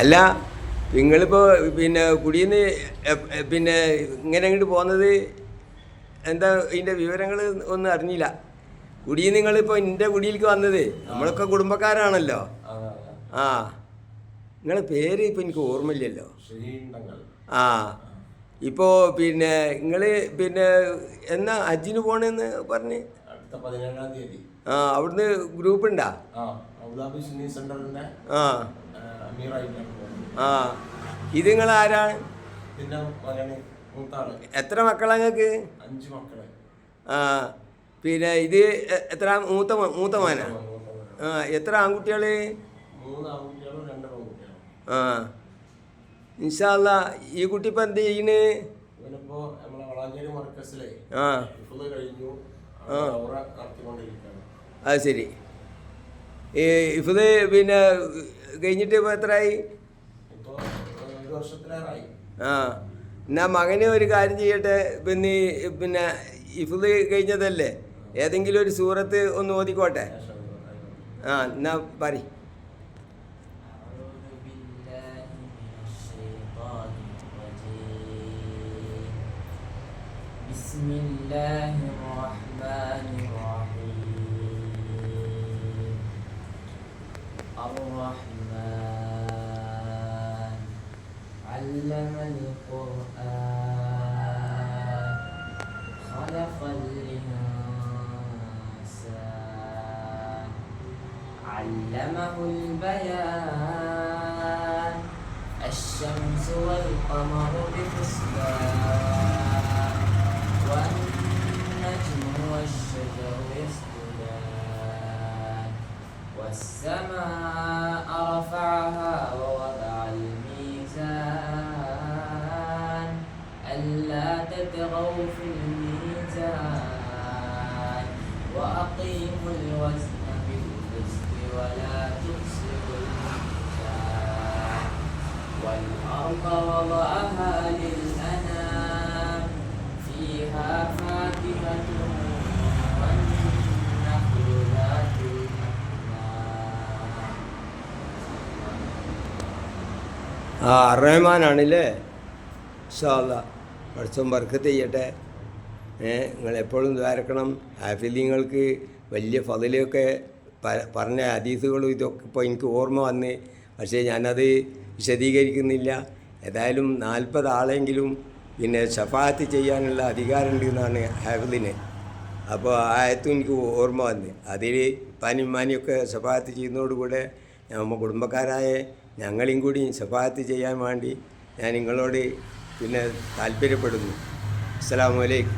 അല്ല നിങ്ങളിപ്പോൾ പിന്നെ കുടിയിൽ പിന്നെ ഇങ്ങനെ അങ്ങോട്ട് പോകുന്നത് എന്താ ഇതിൻ്റെ വിവരങ്ങൾ ഒന്നും അറിഞ്ഞില്ല. കുടിയിൽ നിങ്ങളിപ്പോൾ എൻ്റെ കുടിയിലേക്ക് വന്നത് നമ്മളൊക്കെ കുടുംബക്കാരാണല്ലോ. ആ നിങ്ങളെ പേര് ഇപ്പം എനിക്ക് ഓർമ്മയില്ലല്ലോ. ആ ഇപ്പോൾ പിന്നെ നിങ്ങൾ പിന്നെ എന്നാ ഹജ്ജിന് പോകണമെന്ന് പറഞ്ഞ് ആ അവിടുന്ന് ഗ്രൂപ്പ് ഉണ്ടാ? ആ ആ ഇത് നിങ്ങൾ ആരാണ്? എത്ര മക്കളാ നിങ്ങൾക്ക്? 5 മക്കളെ. ആ പിന്നെ ഇത് എത്ര മൂത്ത മോനാ? ആ എത്ര ആൺകുട്ടികൾ? 3 ആൺകുട്ടികളും 2 പെൺകുട്ടികളും. ആ ഇൻഷാ അല്ലാ. ഈ കുട്ടി ഇപ്പം എന്ത് ചെയ്യണ്? ഇവനിപ്പോ നമ്മളെ വളാഞ്ചേരി മർക്കസിലെ ആ കഴിഞ്ഞു. അത് ശരി. ഈ ഇഫത് പിന്നെ കഴിഞ്ഞിട്ട് ഇപ്പോൾ എത്രയായി? ആ എന്നാ മകന് ഒരു കാര്യം ചെയ്യട്ടെ. പിന്നെ ഇഫത് കഴിഞ്ഞതല്ലേ, ഏതെങ്കിലും ഒരു സൂറത്ത് ഒന്ന് ഓതിക്കോട്ടെ. ആ എന്നാ പറ. الرحمن علم القرآن خلق الإنسان علمه البيان الشمس والقمر بحسبان والنجم والشجر يسجدان والسماء رفعها ووضع الميزان ألا تطغوا في الميزان وأقيموا الوزن بالقسط ولا تخسروا الميزان والأرض وضعها للأنام فيها فاكهة والنخل ذات ആ റഹ്മാനാണല്ലേ. ഇൻഷാ അല്ലാ പഠിച്ചോൻ ബർക്കത്ത് ചെയ്യട്ടെ. നിങ്ങളെപ്പോഴും ദ്വാരക്കണം. ഹാഫിലിങ്ങൾക്ക് വലിയ ഫضലൊക്കെ പറഞ്ഞ ഹദീസുകളും ഇതൊക്കെ ഇപ്പോൾ എനിക്ക് ഓർമ്മ വന്ന്, പക്ഷേ ഞാനത് വിശദീകരിക്കുന്നില്ല. ഏതായാലും 40 ആളെങ്കിലും പിന്നെ ശഫാഅത്ത് ചെയ്യാനുള്ള അധികാരമുണ്ട് എന്നാണ് ഹാഫിലിന്. അപ്പോൾ ആ ആയത്തും എനിക്ക് ഓർമ്മ വന്ന്. അതിൽ പാനിമാനിയൊക്കെ ശഫാഅത്ത് ചെയ്യുന്നതോടുകൂടെ നമ്മൾ കുടുംബക്കാരായ ഞങ്ങളെയും കൂടി ശഫാഅത്ത് ചെയ്യാൻ വേണ്ടി ഞാൻ നിങ്ങളോട് പിന്നെ താല്പര്യപ്പെടുന്നു. അസ്സലാമു അലൈക്കും.